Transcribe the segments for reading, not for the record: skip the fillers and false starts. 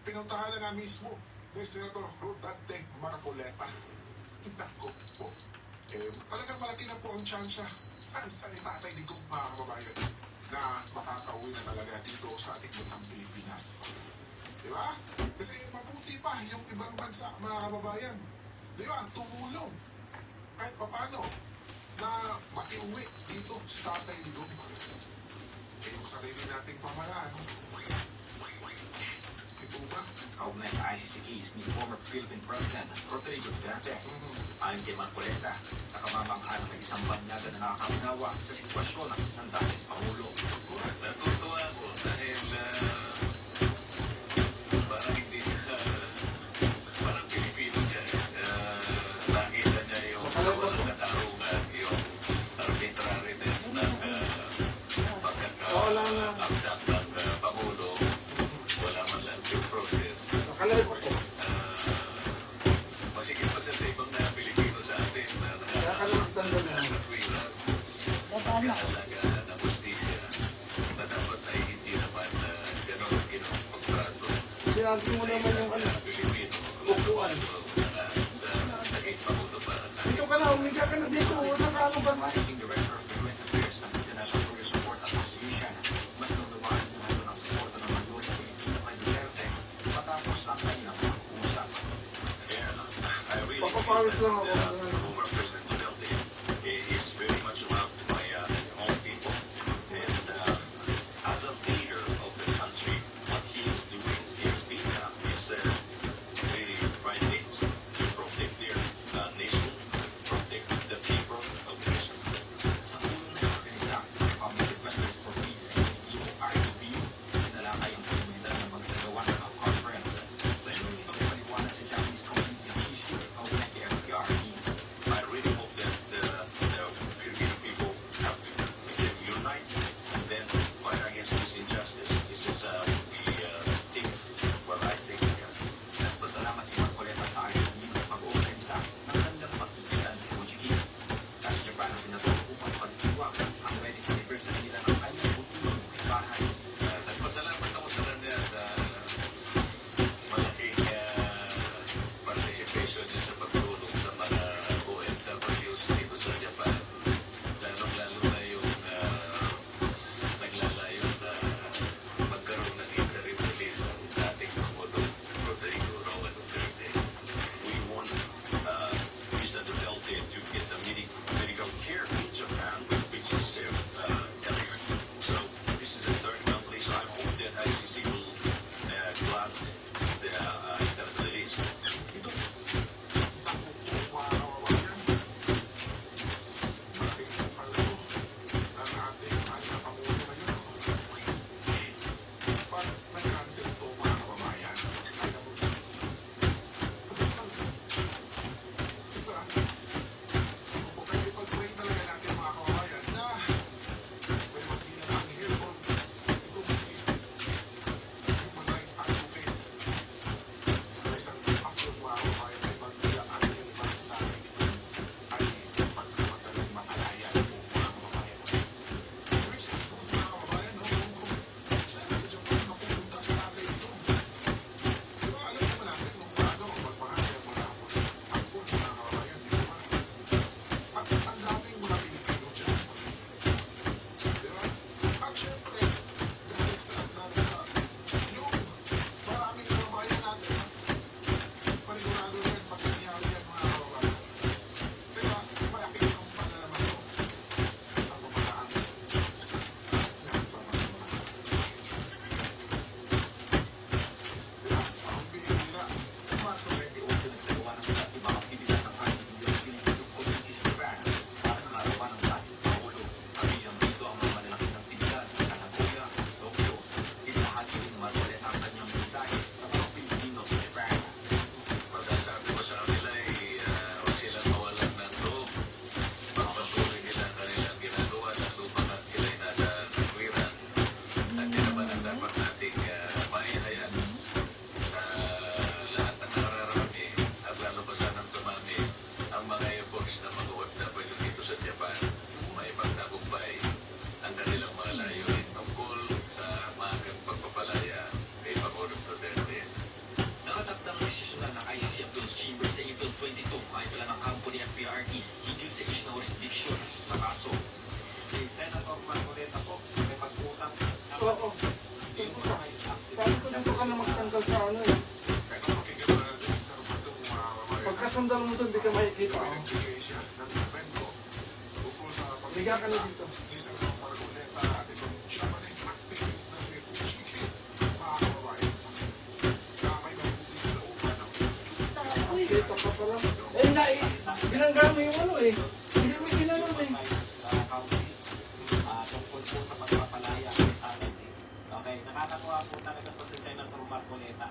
Pinuntahan na nga mismo ni Senator Rodante Marcoleta. Nako po. Talagang malaki na po ang tsansya sa ni Tatay Digong, mga kababayan, na makakauwi na talaga dito sa ating bansang Pilipinas. Di ba? Kasi mabuti pa yung ibang bansa, mga kababayan. Di ba? Tumulong kahit papano na maiuwi dito sa Tatay Digong. Yung sarili nating pamalaan. Ito ba? Kaugnay sa ICC case ni former Philippine President Rodrigo Duterte. Ayon kay Marcoleta, nakamamangha ng isang banyaga na nakakaunawa sa sitwasyon ng dating Pangulo. Natutuwa ako dahil parang hindi siya, parang Pilipino siya. Nakita niya yung walang katarungan, yung arbitrariness ng pagkaka-abdak ng Pangulo. Wala man lang due process. Masigit pa siya sa ibang na Pilipino sa atin na nakakatwiran. Kahalaga ng justisya na dapat ay hindi naman gano'n ang ginapagtrato. Sinanti mo naman yung ano, Pilipino. upuan. Sa naging Pangulo pa. Dito ka na, umiga ka na dito. Nakano ba na? Managing Director of Government Affairs ng International Progress Support Association, mas naluwaan kung ano ng suporta ng mga Diyos Pilipino kay Duterte matapos ang kanilang pag-uusap. I really Papapawis lang ako. former President Duterte is very much loved by all people. And as a leader of the country, what he is doing is really right things to protect their nation, protect the people of the nation. Sa tulong ng organisang Republic Defenders for Peace and Unity, RDPU, pinalakay ang posibilidad na magsagawa ng conference. Layunin ang paliwanag sa Japanese community ang issue kaugnay kay FPRD. sandal mo doon, di ka makikita. Oh. Nagbigay siya ng kwento tungkol sa Higa ka na dito. ni Senator Marcoleta at itong Japanese activist na si Fujiki, mga kababayan. Na may mabuting kalooban ng Kita pa pala. Eh, binangga mo yung ano eh. Hindi mo ginanon eh. Tungkol po sa pagpapalaya kay Tatay Digong. Okay, nakakatuwa po talaga po si Senator Marcoleta.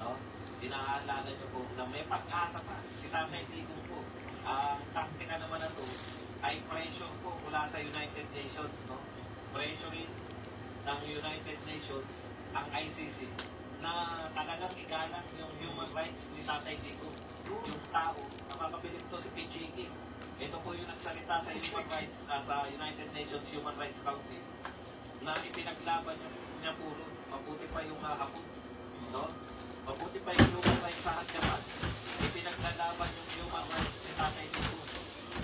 No? Inaalala niyo po na may pag-asa pa si Tatay Digong po. Ang taktika naman na to ay pressure po mula sa United Nations. No? Pressuring ng United Nations ang ICC na talagang igalang yung human rights ni Tatay Digong. Yung tao, nakakabilib to si PGE. Ito po yung nagsalita sa human rights, sa United Nations Human Rights Council na ipinaglaban niya puro. Mabuti pa yung hapon. No? Mabuti pa yung human rights sa Hagyaman. Ipinaglalaban yung human rights ni Tatay Digong.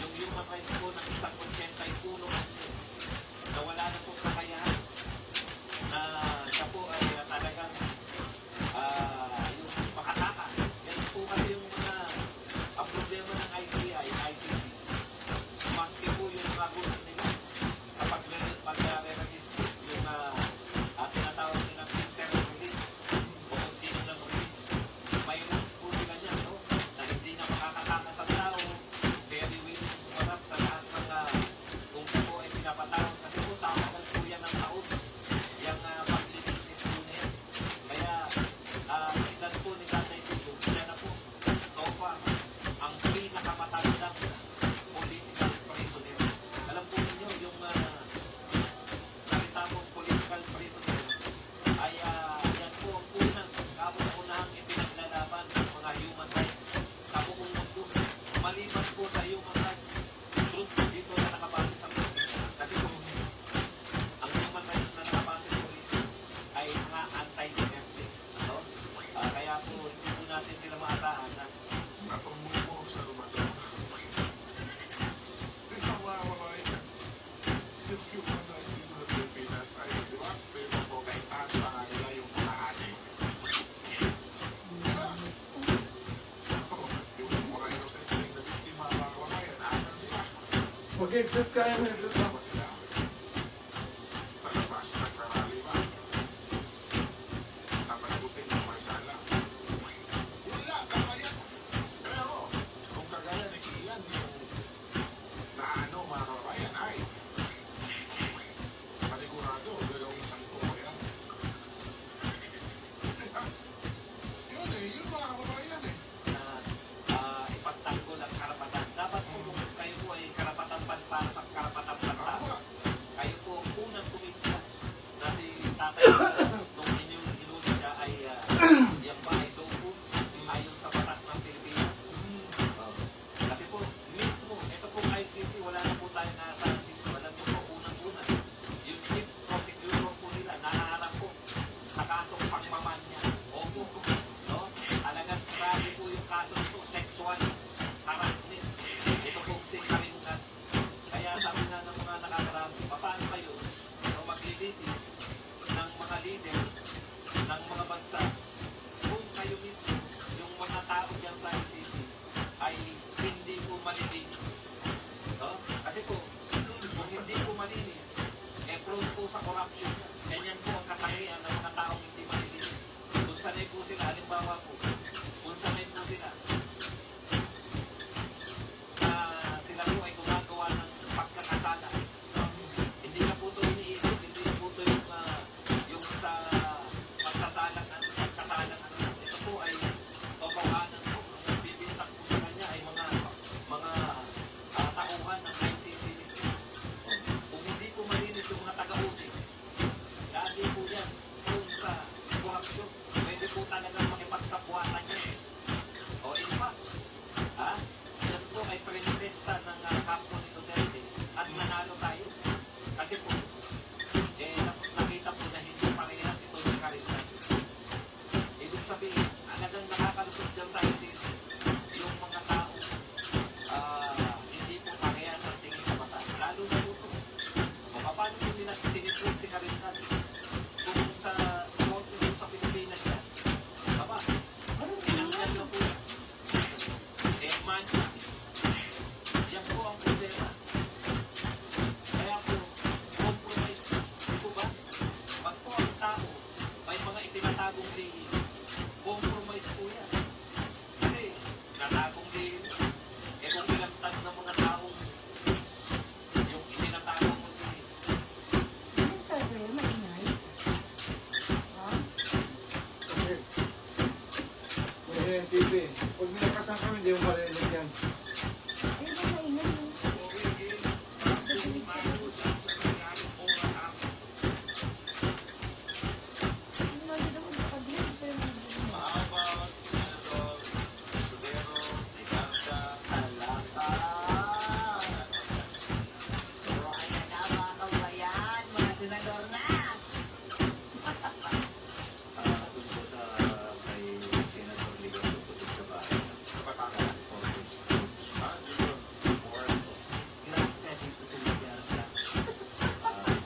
Yung human rights po ng isang 81 anyo na wala na pong kakayahan na siya po ay talagang yung makatakas. Yan po kasi yung mga ang problema ng ICC. Maski po yung mga rules nila kapag pag-re-register yung tinatawag nilang interim release o continuing release. May rules po sila niya, no? Na hindi na makakatakas ang tao, very willing umarap sa lahat ng kung siya po ay pinapatawag kasi po tawagan po yan ng taon yung paglilinis po niya. Kaya edad po ni Tatay Digong, siya na po so far ang pinakamatandang political prisoner. Alam po ninyo yung salita mong political prisoner ay yan po ang unang kauna-unahang ipinaglalaban ng mga human rights sa buong mundo. Maliban po sa human rights truth dito na nakabase sa Pilipinas. Kasi kung ang human rights na nakabase po dito ay mga anti-domestic. No? Kaya po hindi po natin sila maasahan na natumubo sa lumato. Di ba mga kababayan? Yung human rights dito sa Pilipinas ay, di ba? Pero po kay tata nila yung mga ani. Diba? Yung mga innocent na biktima mga kababayan, asan sila? Mag-exit kaya mo, exit Ano na. ba sila? Sa labas, nagrarally ba? Napanagutin ng may sala. Wala, kaya. Pero, kung kagaya ni Ian, yung naano mga kababayan ay panigurado, dalawang isang tuwa yan. Yun eh, yun mga kababayan eh. na ipagtanggol ang karapatan. Dapat po kung kayo po ay karapatan para sa karapatan pantao. Tama. Kayo po ang unang tumigil na si Tatay nung inyong inulit siya ay yung bahay daw po ayon sa batas ng Pilipinas. Kasi po, mismo, ito po ICC, wala na po tayo nasa system. Alam niyo po, unang-una, yung chief prosecutor po nila, naharap po sa kasong pagmamanya. Opo, no? Talagang grabe po yung kaso nito, sexual harassment. Ito po si Karingan. Kaya sabi nga ng mga nakakarami, paano kayo maglilitis ng mga leader ng mga bansa kung kayo mismo, yung mga tao dyan sa ICC ay hindi po malilinis. No? Kasi po, kung hindi po malinis, prone po sa corruption. Ganyan po ang katangian ng mga taong hindi malilinis. Kung sanay po sila, halimbawa po, kung sanay po sila, sila po ay gumagawa ng pagkakasala. No? Hindi na po ito iniisip, hindi na po ito yung sa pagkasalang ito po ay totohanan po. Ang bibintang po sa kanya ay mga na yung TV. Pag nilakasan kami, hindi mo marinig yan. Ayun ang maingay yun. Yung lagi naman sa kabila, pero hindi mo. Doon po sa kay Senator Ligaw po sa bahay.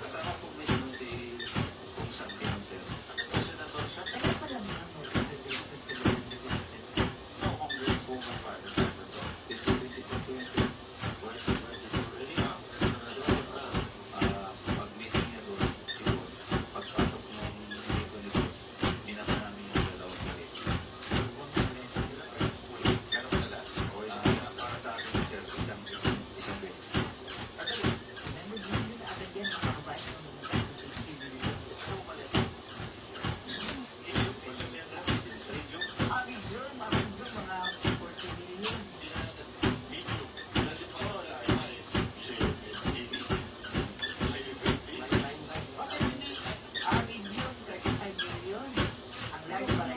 Kasama po mismo si Kung Santiago, sir. Senator siya. Kaya pala mga No, Congresswoman pa. It's 2020. Pag-meeting niya doon, si Boss, pagpasok ng dito ni Boss, binaka namin yung dalawang galit. Pero madalas, para sa akin, sir, isang beses.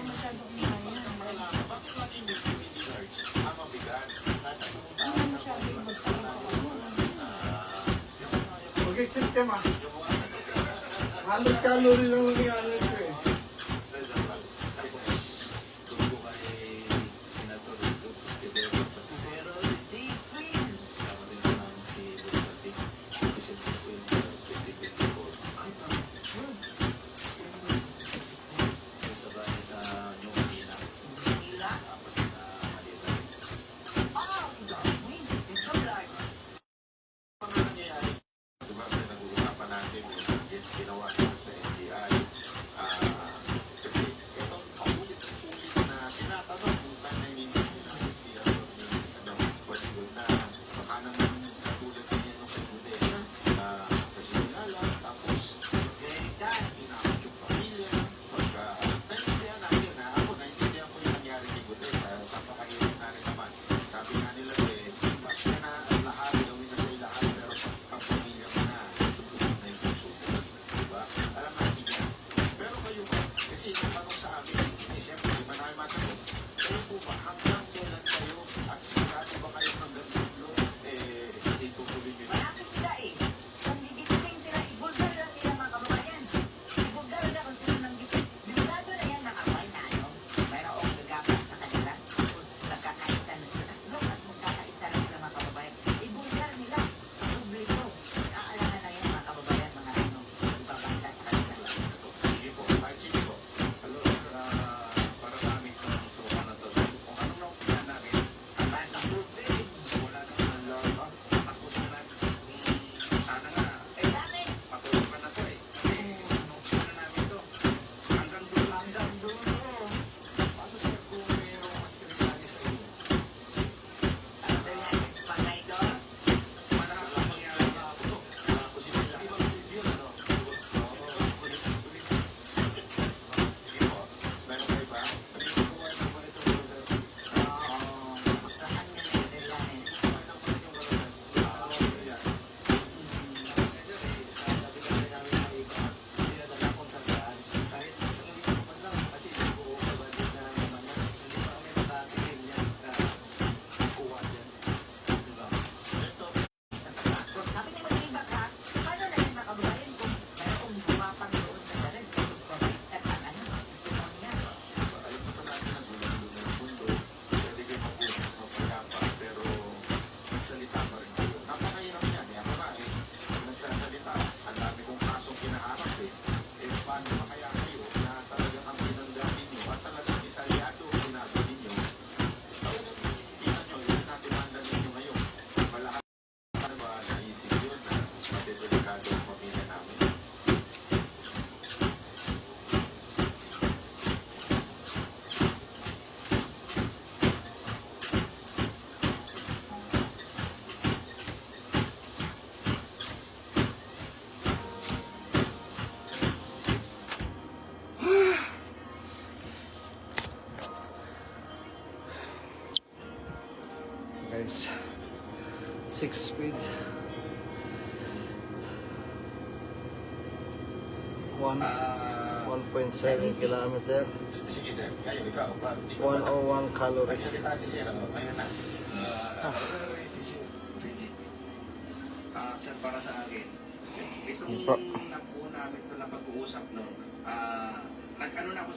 masyadong mayan. Hindi masyadong Mag-exit ka ma. Halot calorie lang yung ano ito eh. Doon po kay Senator Escudero. Kasama din po namin si Boss Ating. Presidente po yung 2024. Sa bahay sa New Manila. Apat na Manila. Mga nangyayari. Diba, nag-uusapan natin yung ginawa nila sa NBI. Kasi itong paulit-ulit na tinatanong kung saan na hindi nila pwede na baka naman katulad niya nung kay kasi nilala, tapos pinakot yung pamilya. Naintindihan natin na ako, naintindihan ko yung nangyari kay Gudel sa pakahirin na rin naman. Sabi nga nila bakit na lahat, gawin na sa'yo lahat, pero pag pamilya mo na, susunod na yung susunod. Diba? Alam natin yan. Pero kayo ba? Kasi yung tanong sa amin, siyempre, di ba namin masagot? Kayo po ba, hanggang kailan kayo at sigurado ba kayo hanggang dulo, itutuloy nyo na? Sige po, kahit sige po. Para sa amin, kung ano to, kung ano guys. 6 speed. 1.7 kilometer. Sige sir, kayo ikaw pa. 101 calorie. Magsalita si sir, ano? Ayun na. Sir, para sa akin, itong Pa. napuo namin ito na pag-uusap, no? Nag-ano na ako